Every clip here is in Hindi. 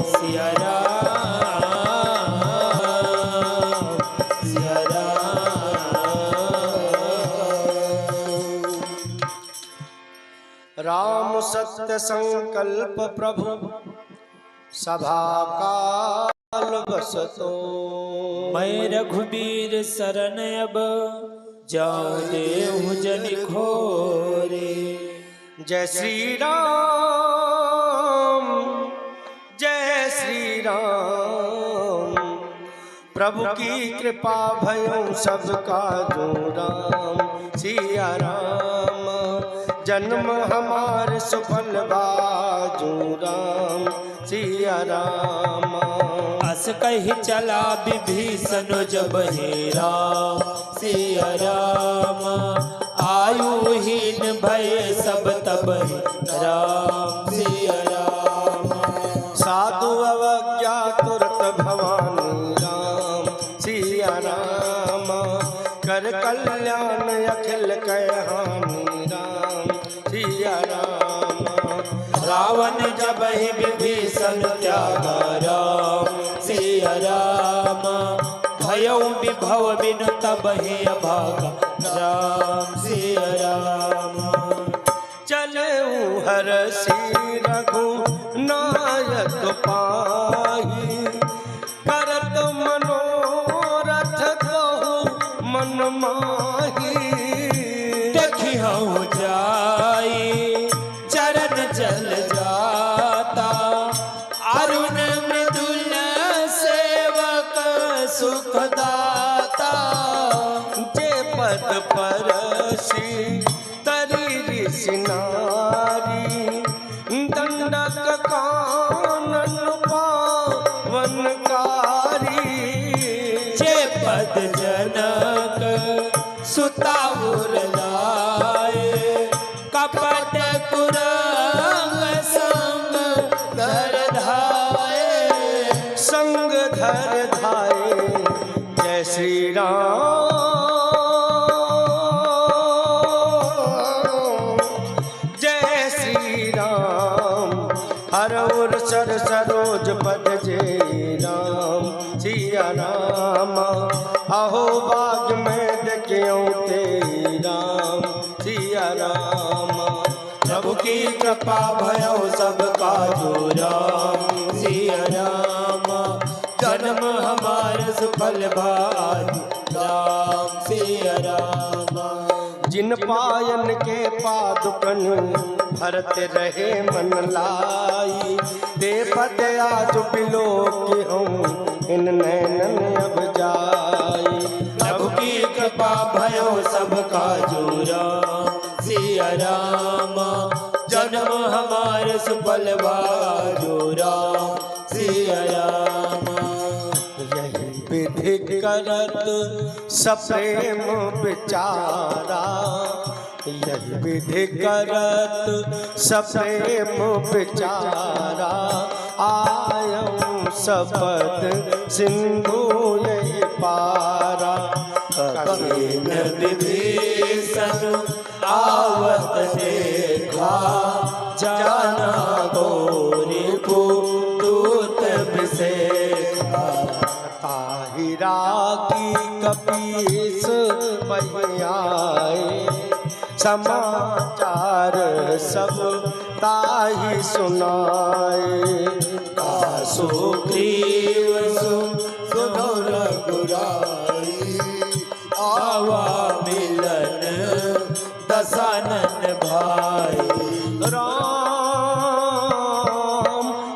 सिया राम सिया राम सत्य संकल्प प्रभु सभा काल बसतो। मैं रघुबीर शरण अब जाऊं देहु जन खोरे। जय श्री राम जय श्री राम। प्रभु की कृपा भयों सबका जो राम सिया राम। जन्म हमारे सफल बाजू राम सिया राम। अस कही चला विभीषण जब हे राम सिया राम। आयुहीन भय सब तब हे राम सिया राम। साधु अवज्ञा तुरत भवानी राम सिया राम। कर कल्याण अखिल कहानी राम सिया राम। रावण जब ही विभीषण त्यागा राम सिया राम। भयउ विभव बिनु तब हे अभागा राम सिया राम। चलऊ हरषि रघुनायक पाहि। करत मनोरथ कहु मन माहि। देखी हूँ जाई चरण जल जाता। अरुण मृदुल सेवक सुखदाता। जे पद परसि तरि ऋषि नारी। दंडक कानन पावनकारी। जे पद जनक सुताउर लाए। कपट कुरंग संग धर धाये। संग धर धाये। जय श्री राम जय श्री राम। हरौर सर सरोज पद जय राम सिया राम। अहो बाग में देखियो ते राम सिया राम। प्रभु की कृपा भयो सबका जो राम सिया राम। जन्म हमारे सफल भाग्य राम सिया राम। जिन पायन के पादुकन भरत रहे मन लाई। दे पद आज बिलो के हूँ इन नैनन अब जाई। प्रभु की कृपा भयो सबका जो राम सिया राम। जन्म हमारे सफल भाग्य राम सिया राम। यही विधि करत सप्रेम विचारा। यही विधि करत सप्रेम विचारा। आयं सपद सिंधु यही पारा। कबीर विभीषण आवत देखा। जाना गोरी दूत विषेखा। ताहि रागी कपीस बहियाए। समाचार सब ताहि सुनाए। सुग्रीव सुनो रघुराई। आवा मिलन दशानन भाई। राम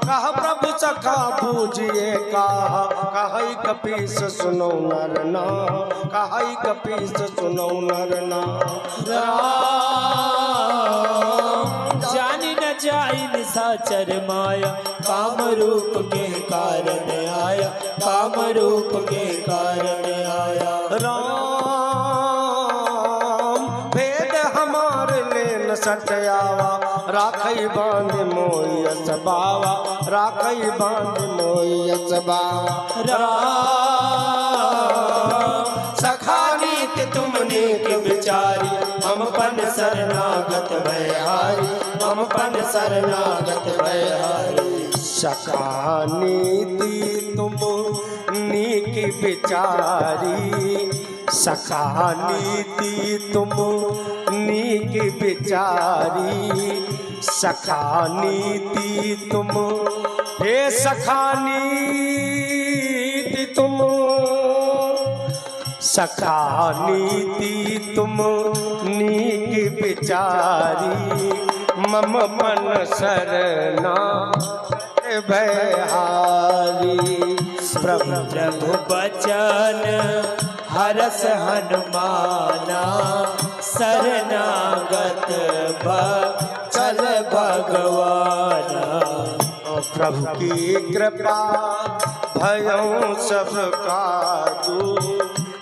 कहा प्रभु सखा पूजिए कहा। कहाई कपीस सुनो नर नाम। कहाई कपीस सुनो नर नाम। राम जानी न जाई निशाचर माया। काम रूप के कारण आया। काम रूप के कारण आया। राम भेद हमारे ले न सटयावा। राखई बांध मोई असबावा। राखई बांध मोई असबावा। राम सखा नीत तुम नीक विचारी। हम पन शरणागत भयहारी। हम पन शरणागत भयहारी। सखा नीति तुम नीक विचारी, सखा नीति तुम नीक विचारी, सखा नीति तुम, हे सखा नीति तुम, सखा नीति तुम नीक विचारी, मम मन सरना भयहारी। प्रभु प्रभु बचन हरस हनुमाना, शरणागत चल भगवाना। प्रभु की कृपा भयं सब काजू,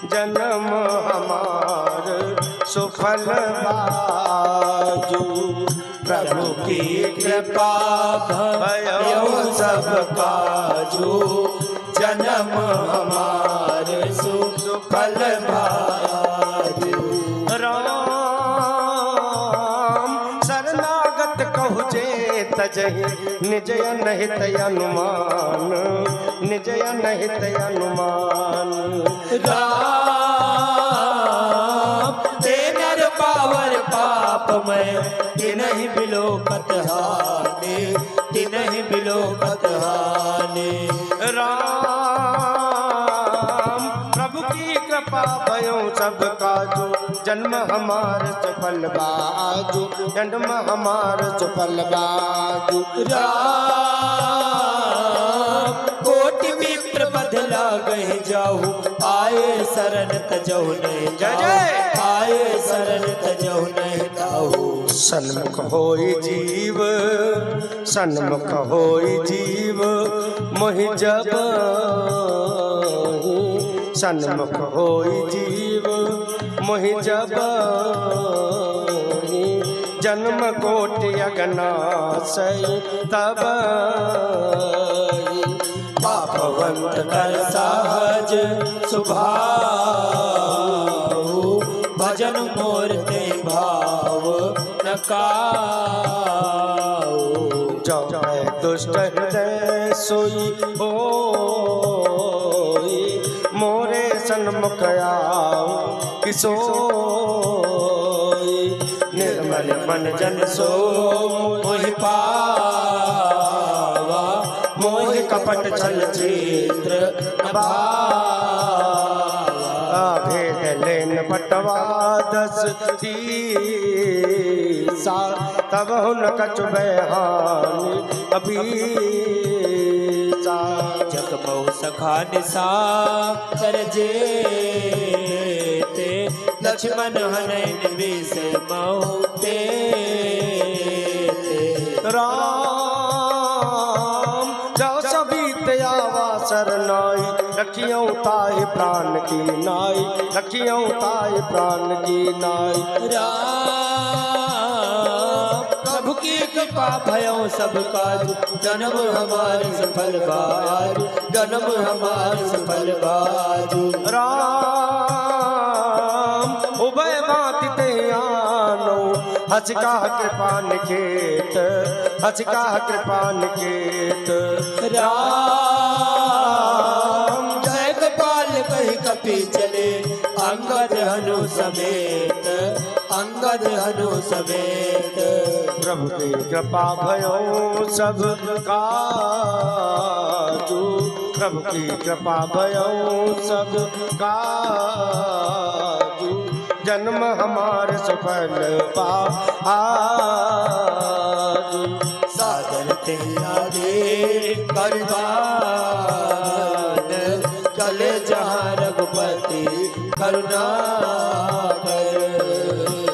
जन्म हमार सुफल बाजू। प्रभु की कृपा भयं सब काजू, जन्म हमार सुफल बाजू। राम शरणागत कहु जे तजहि, निज अनहित अनुमान, निज अनहित अनुमान। राम ते नर पावर पापमय, तिनहि बिलोकत हानि, तिनहि बिलोकत हानि। राम प्रभु की कृपा भयों सब काजू, जन्म हमार सफल बाजू, जन्म हमार सफल बाजू। राम कोटि विप्र बदला गए जाहु, आए शरण तजहु नहीं जाहु, आए शरण तजहु नहीं जाहु। सन्मुख होई जीव, सन्मुख होई जीव, मोहि जब सन्मुख होई जीव, मोहि जब जन्म कोटि अगनासई तब। पापवंत कर सहज सुभाव, भजन मोर ते भाव न काऊ। जो दुष्ट हृदय सोई होई, मोरे सन्मुख आओ किसोई। निर्मल मन जन सो मोहि पावा, मोहि कपट छल चित्र न भावा। भेद लेन पटवा दस तीसा, तब हुन कछु बहानी अबीसा। जग बहु सखा निसा कर जेते, लक्ष्मण हनै निवेश मौते। राम जो सभी त्यावा सरनाई, रखियों ताहि प्राण की नाई, रखियों ताहि प्राण की नाई। राम प्रभु की कृपा भयों सब काज, जन्म हमारे सफल बाजू, जन्म हमारे सफल बाजू। राम उभय बात ते आनो, हसिका कृपा निकेत, हसिका कृपा निकेत। राम जय गोपाल कही कपि चले, अंगद हनु समेत, अंगद हनु समेत। प्रभु की कृपा भयों सब काजू, प्रभु की कृपा भयों सब काजू, जन्म हमार सफल बाजू। सादर तेरा दे करबान, चले जहाँ रघुपति करुणा कर।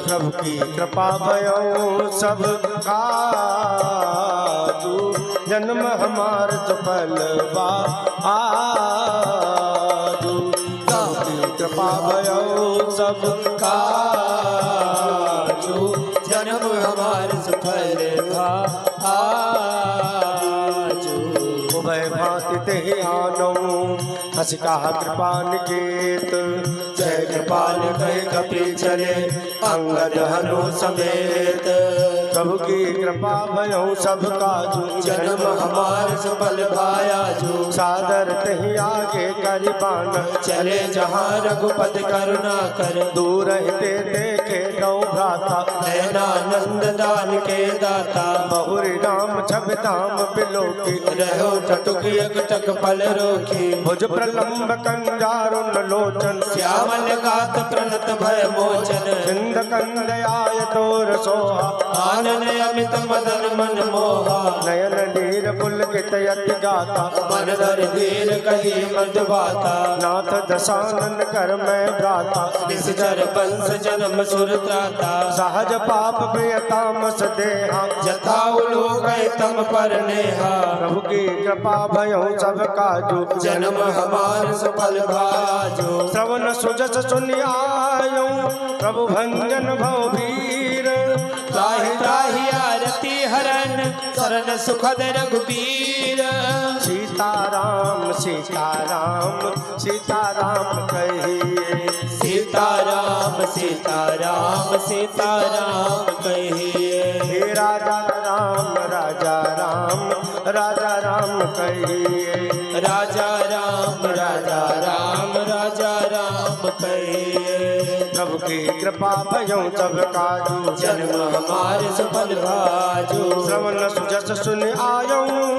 प्रभु की कृपा भयों सब काजू, जन्म हमार सफल बाजू। प्रभु की कृपा भयों सब काजू, जन्म हमार सफल आजू। उभय भांति ते आनो, हसिका कृपा निकेत। जय कृपाल कह कपि चले, अंगद हनु समेत। प्रभु की कृपा भयऊ सब काजू जन्म हमार सफल भाया जो सादर तही आगे करिबान चले जहाँ रघुपति करुणा कर दूर हिते देखे गौ भ्राता नैनानंद दान के दाता बहुरी राम छब धाम बिलोकी रहो टटुक यकटक पल रोकी भुज प्रलंब कंजारुन लोचन श्यामल गात प्रणत भय मोचन सिंध कंद आय तोर सोहा आनन अमित मदन मन मोहा नयन नीर पुलकित यति गाता मन धर धीर कही मधुबाता नाथ दशानन कर मैं भ्राता निश्चर पंस जन्म सुर त्राता सहज पाप प्रियतामस देहा जथा उलो गए तम पर नेहा प्रभु की कृपा भयऊ सब काजू जन्म हमार सफल भाजो श्रवण सुजस सुनि आयऊ प्रभु भंजन भव वीर त्राहि त्राहि आरती हरण शरण सुखद रघुबीर सीताराम सीताराम सीताराम कहिए सीताराम सीताराम सीताराम कहिए हे राजा राम राजा राम राजा राम कहिए राजा राम राजा राम राजा राम कहिए प्रभु की कृपा भयऊ सब काजू जन्म हमारे सफल भाजो श्रवण सुजस सुन आयऊ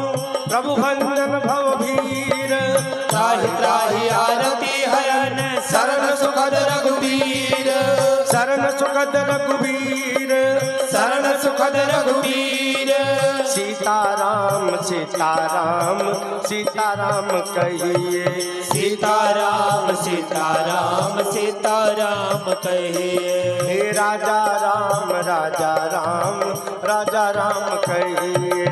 प्रभु भंजन भव भीर त्राहि त्राहि आरती हयन शरण सुखद रघुबीर शरण सुखद रघुबीर शरण सुखद रघुबीर सीताराम सीताराम सीताराम कहिए सीताराम सीताराम सीताराम कहिए हे राजा राम राजा राम राजा राम कहिए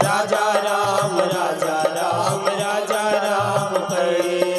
राजा राम राजा राम राजा राम कहिए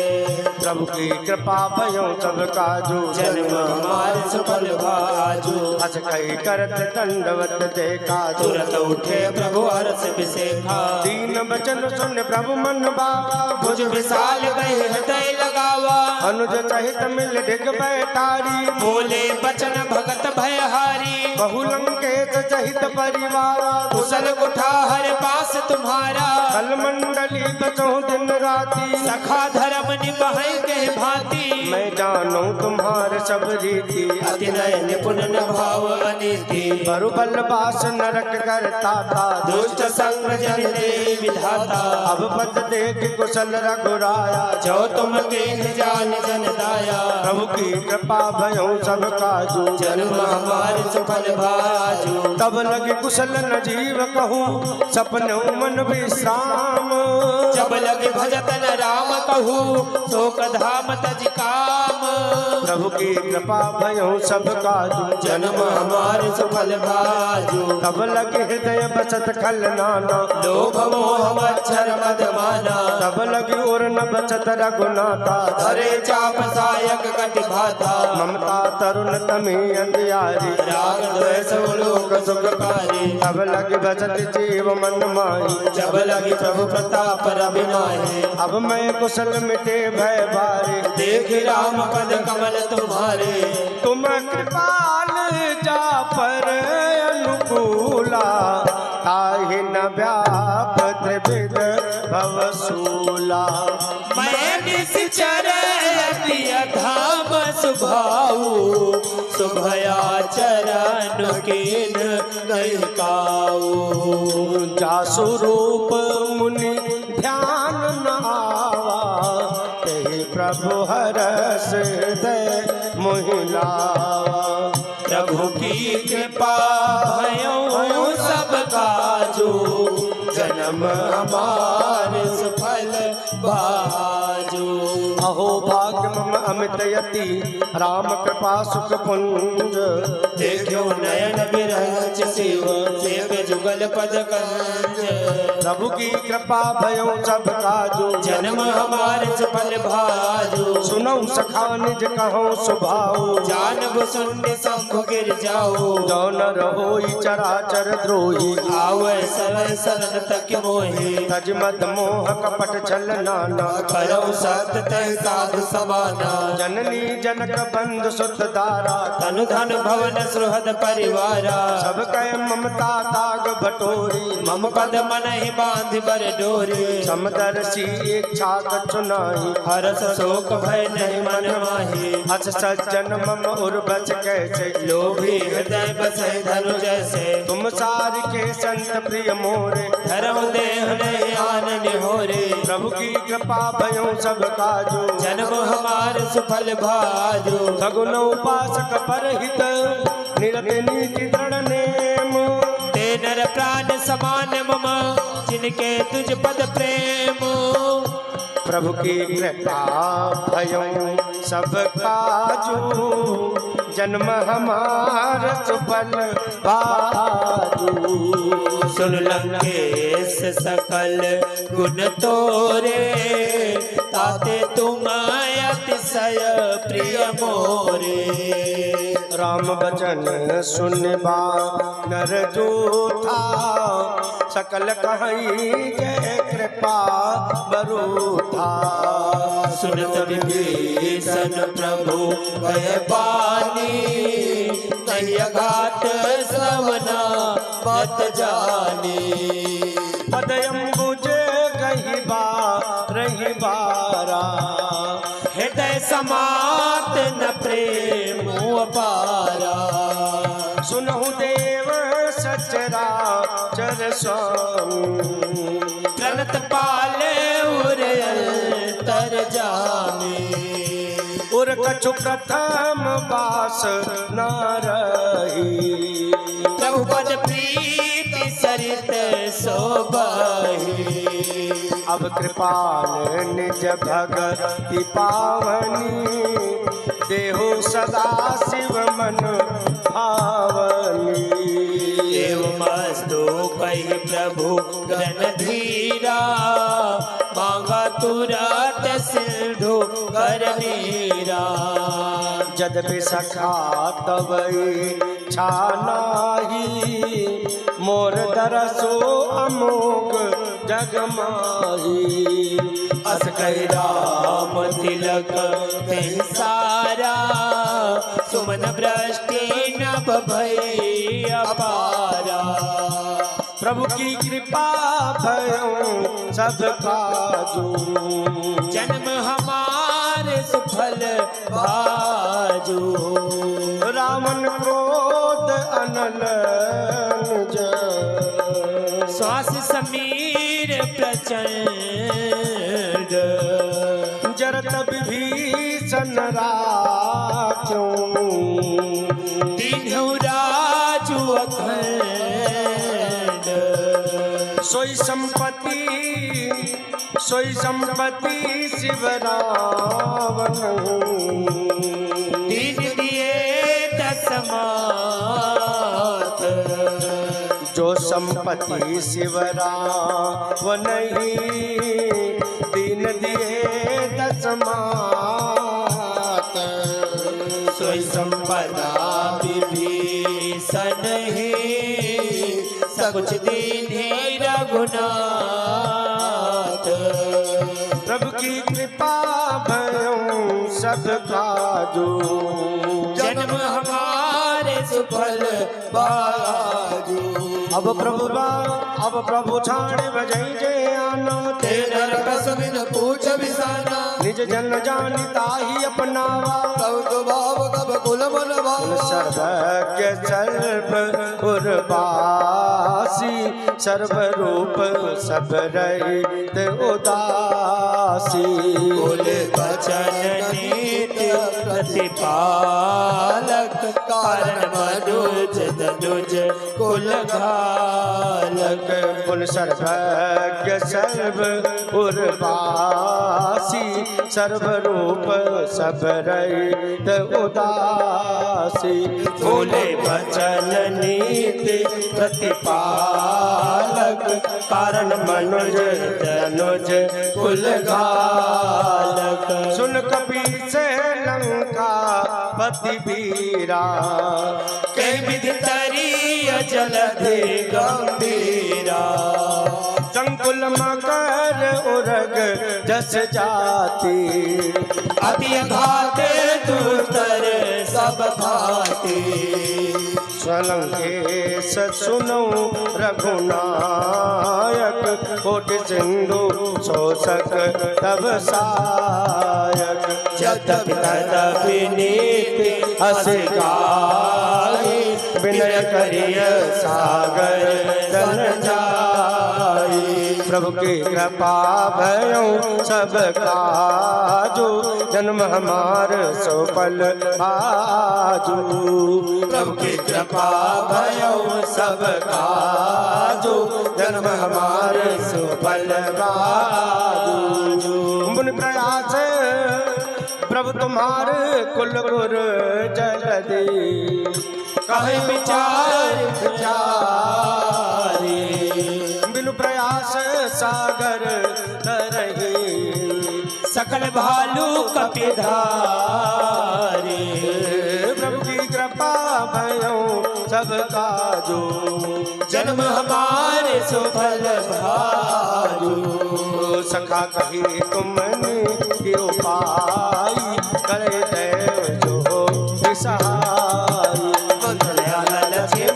प्रभु की कृपा भयऊ सब काजू जन्म हमारे सफल भाजो हस कही करत दंडवत देखा तुरंत उठे प्रभु हर्ष विशेखा दीन बचन सुन प्रभु मन बाबा भुज विशाल गए हृदय लगावा अनुज सहित मिल डिग बैठारी बोले बचन भगत भयहारी बहुलंकेश सहित परिवार कुशल कुठार पास तुम्हारा कल मंडली बचो दिन राती सखा धर्म निभाए के भांति मैं जानू तुम्हारे सब रीति अति नय निपुण न भाव अनीति बरु बलवास नरक करता था दुष्ट संग जन दे विधाता अब पद देख कुशल रघुराया जो तुम के जान जन दाया प्रभु की कृपा भयऊ सब काजू जन्म हमारे सफल भाजो तब लगे कुशल न जीव कहूँ सपनों मन विश्राम जब लगे भजत न राम कहूँ शोक धाम तज काम प्रभु की कृपा भयऊ सब काजू जन्म हमारे सफल भाजो तब लगे हृदय बचत खल नाना लोभ मोह मच्छर मद माना तब लगी और न बचत रघुनाथा धरे चाप सायक कटि भाता ममता तरुण तमी अंधियारी राग द्वेष लोक सुखकारी तब लगी बचत जीव मन माही जब लगी प्रभु प्रताप रविनाहे अब मैं कुशल मिटे भय बारे देख राम पद कमल तुम्हारे तुम कृपाल जा पर अनुकूला ताहि न व्याप त्रिविध भवसूला मैं निश्चर धाम सुभाऊ सुभया चरण कीन नहीं काऊ जासु रूप मुनि ध्यान न आवा ते प्रभु हरस हृदय मोहिलावा प्रभु की कृपा भयऊ सब काजू जन्म हमारे सफल भाजो अहो भाग्य मम अमित यति राम कृपा सुख पुंज देखो नयन विरच शिव सेव जुगल पद कंज प्रभु की कृपा भयऊ सब काजू जन्म हमारे सफल भाजो सुनौ सखा निज कहो सुभाऊ जानब सुन्य शंभु गिर जाओ जो न रहोई चराचर द्रोही आवै सवै शरण तक मोहे तज मद मोह कपट छल नाना करो जाऊं सत तह साधु समाना। जननी जनक बंधु सुत दारा तनु धन भवन सुहृद परिवारा। सब कह ममता ताग बटोरी मम पद मन ही बांध बर डोरी। समदर्शी इच्छा कछु नाही हरस शोक भय नहीं मन माही। अस सज्जन मम उर्वश कैसे लोभी हृदय बसै धनु जैसे। तुम सार के संत प्रिय मोरे धर्म देह नहीं आन निहोरे। प्रभु की कृपा भयो सब काजो जन्म हमार सुफल भाजो। सगुन उपासक परहित निरत नीति दृढ़ नेम। ते नर प्राण समान मम जिनके तुझ पद प्रेम। प्रभु की कृपा भयो सब काजो जन्म हमार सुफल भाजो। सुन लंकेश सकल गुण तोरे। ताते तुम अतिशय प्रिय मोरे। राम बचन सुनबा नर जो था सकल कहीं जय कृपा बरू था। सुनत विभीषण प्रभु भय बानी। नहीं घाट श्रवना बत जानी। पदयम्बुज गही बारा हृदय समात न प्रेम अपारा। सुनहु देव सचरा चर स्वामी। प्रणत पाले उरे तर जाने। उर कछु प्रथम बास न रही। प्रभु पद प्रीति सरित सोबही। अब कृपाल निज भगति पावनी। देहो सदा शिव मन भावनी। एवमस्तु कहि प्रभु रणधीरा। मांगा तुरत सिंधु कर नीरा। यद्यपि सखा तब इच्छा नाही। मोर दरसो अमोघ जग माही। अस कहि राम तिलक तेहि सारा। सुमन वृष्टि नभ भई अपारा। प्रभु की कृपा भयो सब काजो। जन्म हमारे सुफल भाजो। रावण क्रोध अनल निज। श्वास समीर प्रचंड। जरत विभीषण राख्यो। दीन्हु राजु अखंड। सोई संपत्ति शिव रावण। दीन दिए दसमात। जो संपत्ति शिव रावण दीन दिए दसमात। सोई संपदा विभीषण ही। सकुच दीन्हि रघुनाथ। प्रभु की कृपा भयो सब काजो। जन्म हमारे सुफल बाजो। अब प्रभु छाड़ बजई जे आना। ते नर कसमिन पूछ बिसाना। निज जन जानिता ही अपनावा। तब तो भाव कब कुल मन भावा। सर्वज्ञ सर्व उर्वासी। सर्वरूप सब रहित उदासी। कुल बचन नीति प्रतिपालक। कारण मनुज तनुज कुल घालक। कुल सर्वज्ञ सर्व उर्वासी। सर्वरूप सब रहित उदासी। बोले वचन नीति प्रतिपालक। कारण मनुज तनुज कुल घालक। सुन कपि से लंका पति वीरा। कै विधि तरिय जलधि गंभीरा। संकुल मकर सागर उरग जस जाती। अति घाते दुस्तर सब घाते। स्वलंकेश सुनो रघुनायक, कोटि सिंधु शोषक तब सायक। जतपि तदपि नीति अस गाए, विनय करिय सागर तन जाए। प्रभु की कृपा भयों सब काजू, जन्म हमार सफल आजू। प्रभु की कृपा भयो सब काजू, जन्म हमारे सुफल बाजू। मुनि प्रयास प्रभु तुम्हारे कुल गुर जलदी, कहे विचार विचारी। बिनु प्रयास सागर तरही, सकल भालू कपिधारी। प्रभु की कृपा भयो सब काजू, जन्म हमारे सुफल भाजू। सखा कही तुमने की उपाय, करे देव जो सहाय।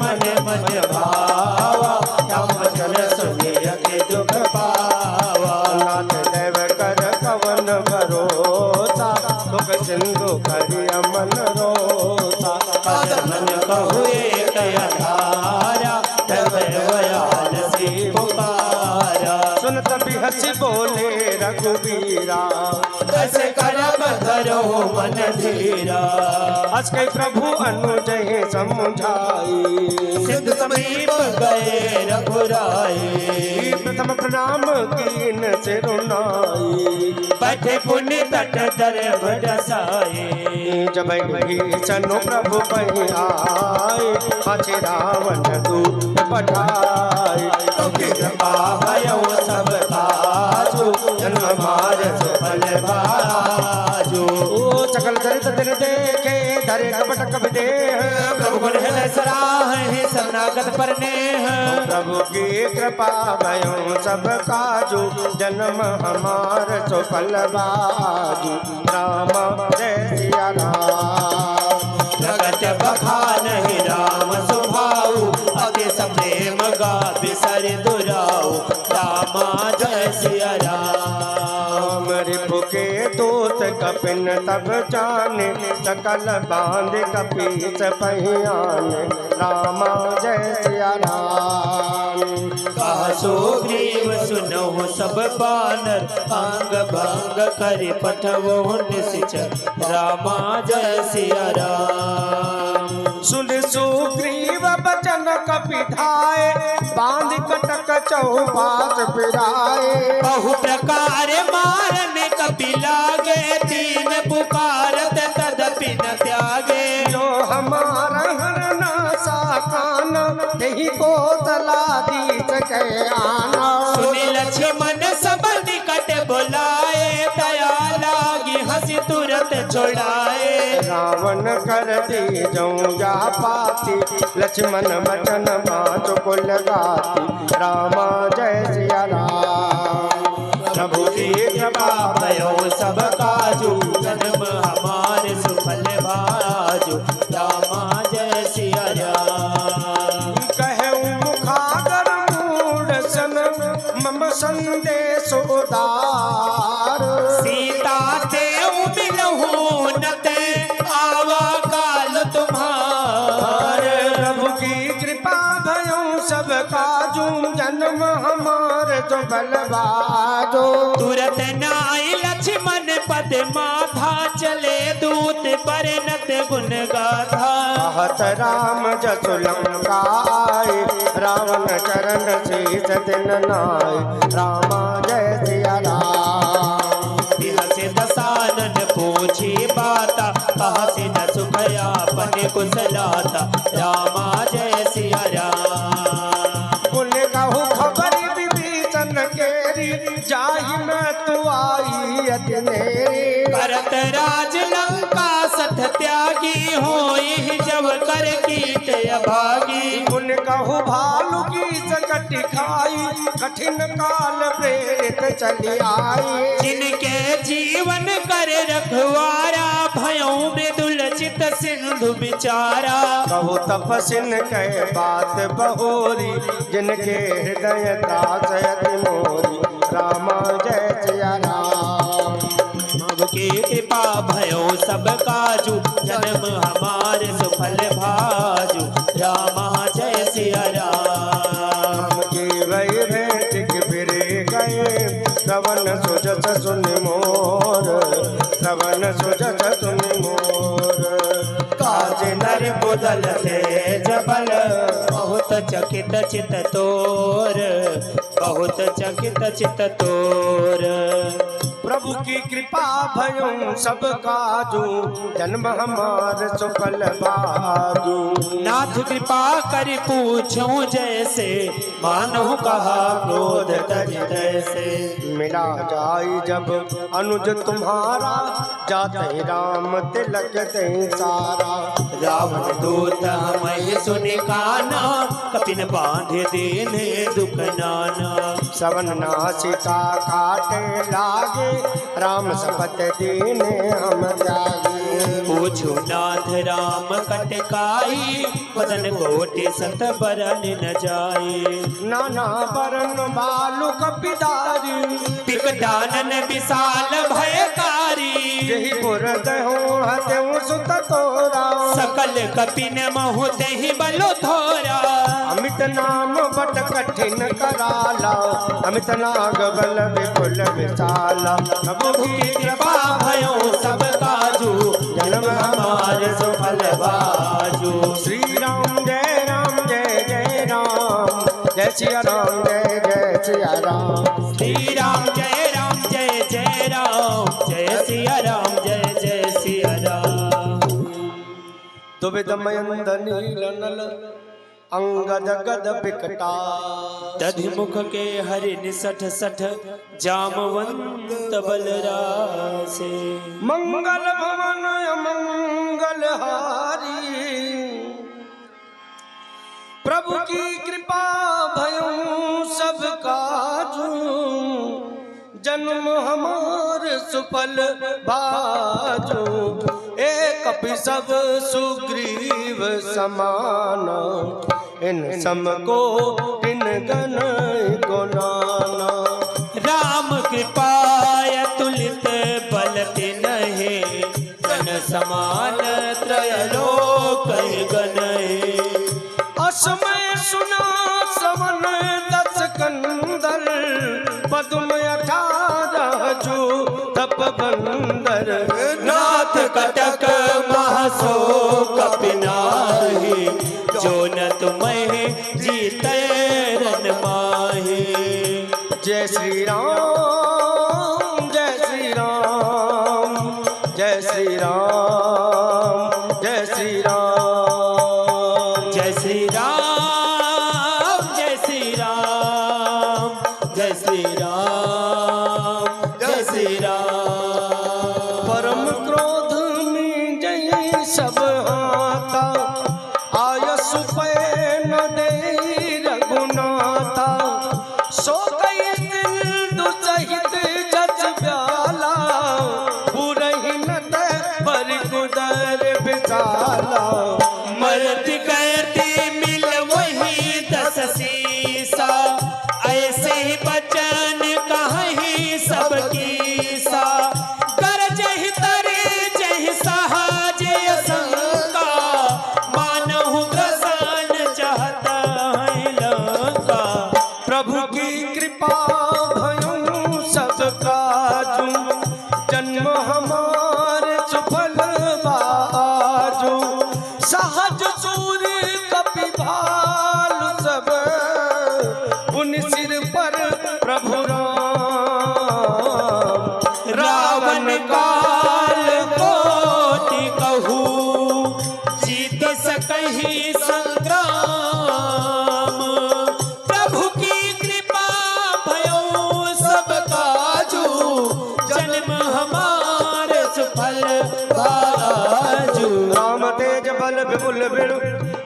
मन मन भावा, राम चल सुने के दुख पावा। नाथ देव कर कवन भरोसा, दुख सिंधु करि अमन रोसा। मन कहुए कयाधारा, तब दयाल से पुकारा। सुनत भी हंसी बोले रघुबीरा, ऐसे करम धरो मन धीरा। हंस के प्रभु अनुजय समझाई, सिद्ध समीप गए रघुराई। प्रथम प्रणाम कीन सिरुनाई, बैठे पुण्य तट दर बरसाए। जब भीषण प्रभु पहि आए, पाछे रावण दूत पठाए। कृपा भयो सब काजू, जन्म हमार सुफल बाजू। ओ सकल चरित दिन देखे, धरे कपट कवि देह। प्रभु गुण हृदय सराहे, शरणागत पर नेह। प्रभु की कृपा भयो सब काजू, जन्म हमार सुफल बाजू। राम जय सिया राम। प्रगट बखान ही राम सुभाऊ, अति प्रेम गा बिसर दुराऊ। रामा जय सिया राम। रिपु के दूत कपिन तब जाने, सकल बांध कपीस पहियाने। रामा जय सिया राम। कासो ग्रीव सुनहु सब बानर, अंग भंग करे पठवो निश्चर। रामा जय सिया राम। सुन सुग्रीव बचन कपिधाए, बांध कटक चौपास फिराए। बहु प्रकार मारन कपि लागे, तीन पुकारत तदपि न त्यागे। जो हमारा हरना साकान, यही को तला दी सके आना। सुनि लक्ष्मण सब निकट बुलाए, दया लागी हंसी तुरंत छोड़ाए। रावण कर दी जऊँ या पाती, लक्ष्मण बचन बाँच कुल गाती। रामा जय सिया राम। प्रभु की कृपा भयो सब काजू, जन्म हमारे सुफल भाजू। रामा जय सिया राम। कहूँ मुखागर मूढ़ सन, मम संदेश उदार। सीता ते मिलहु न ते, आवा काल तुम्हारे। प्रभु की कृपा भयो सब काजू, जन्म हमार जो बलवाजो। तुरत नाई लक्ष्मण पद माथा, चले दूत परिणत गुण गाथा। कहत राम जसु लंका आए, रावण चरण शीस दिन नाय। रामा जय सिया राम। बिहसे दसानन पूछी बाता, कहसे न सुखयापन कुशलाता। रामा जय सिया राम। कुल कहु खबर विभीषण केरी, जाहि में तू आई अति नेरी। भरत राज लंका सत नाथ त्यागी होई जब कर कीट अभागी। उन कहु भालू की सकट खाई कठिन काल प्रेत चली आई। जिनके जीवन कर रखवारा भयों मृदुल चित सिंधु बिचारा। कहु तपसिन कह बात बहोरी जिनके हृदय त्रास अति मोरी। रामा जय सिया राम। के कृपा भयो सब काजू जन्म हमार सुफल भाजू। रामा जय सिया राम। के वही भेंट फिरे गए श्रवण सुजस सुन मोर। श्रवण सुजस सुन मोर। काज नर बुदल थे जबल बहुत चकित चित तोर। बहुत चकित चित तोर। प्रभु की कृपा भयो सब काजू जन्म हमार सुफल बाजू। नाथ कृपा कर पूछूं जैसे मानो कहा क्रोध तज जैसे। मिला जाई जब अनुज तुम्हारा जाते राम तिलक ते सारा। रावण दूत हमें सुने काना कपिन बांधे देने दुख नाना। सवन नासिका काटे लागे राम सपत दीने हम त्यागे। पूछो नाथ राम कटकाई बदन कोटि सत बरन न जाए। नाना बरन बालु कपिदारी पिकटानन विशाल भयकारी। यही पुर दहो हतेउ सुत तोरा। सकल कपिन महु देहि बलो थोरा। अमित नाम बट कठिन कराला। अमित नाग बल विपुल विशाला। प्रभु की कृपा भयो सब काजू जन्म हमार सुफल बाजू। श्री राम जय राम जय जय राम। जय सिया राम जय जय सिया राम। श्री राम जय राम जय जय राम। जय सिया राम जय जय सिया राम। दुविधमयंद नील नल अंगद गद बिकटा। दधिमुख के हरि निसठ सठ जामवंत बलरासे। मंगल भवन अमंगल हारी। प्रभु की कृपा भयो सब काजू जन्म हमार सुफल बाजू। एक कपि सब सुग्रीव समान। इन सम को इन गण को नाना। राम कृपा अतुलित बल तिन्हे गण समान त्रयलोक गणहे। असमय सुना सवन दस कंदर। पद्म 18 जो तप बंदर। नाथ कटक महासो कपिनाहि जो न तुम्हें जीते रन माहि। जय श्री राम जय श्री राम। जय श्री राम जय श्री राम। जय श्री राम जय श्री राम। जय श्री राम जय श्री राम। परम क्रोध में जय सब हाथा। आयस पे न दे रघुनाथा। सो कई दिल दुसहित जज प्याला। पुरहि न ते पर गुदर बिचाला। मरत करती मिल वही 10 सीसा। ऐसे ही बचन कहीं सबकी सा। कर जहि तरे जहि सहज शंका। मानहु प्रसन्न चाहता है लंका। प्रभु की कृपा भयो सब काजू जन्म हमार सुफल बाजू। सहज सूर्य कपि भाल सब उन सिर पर प्रभु राम। रावण काल कोटि कहूँ जीत सकहि संग्राम। प्रभु की कृपा भयो सब काजू जन्म बल विपुल बिरु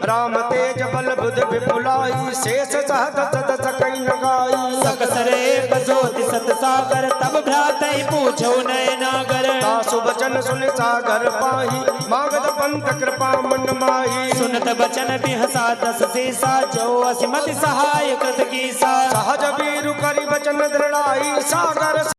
राम तेज बल बुध विपुलाई शेष सहत सत सकई न गाई सकसरे ज्योति सत सागर तब भ्रात पूछो नयनागर तासु बचन सुन सागर पाही मागध पंथ कृपा मन माही सुनत बचन बिहसा दस सीसा जो असिमति सहाय कृत कीसा सहज बीरु करि बचन दृढ़ाई सागर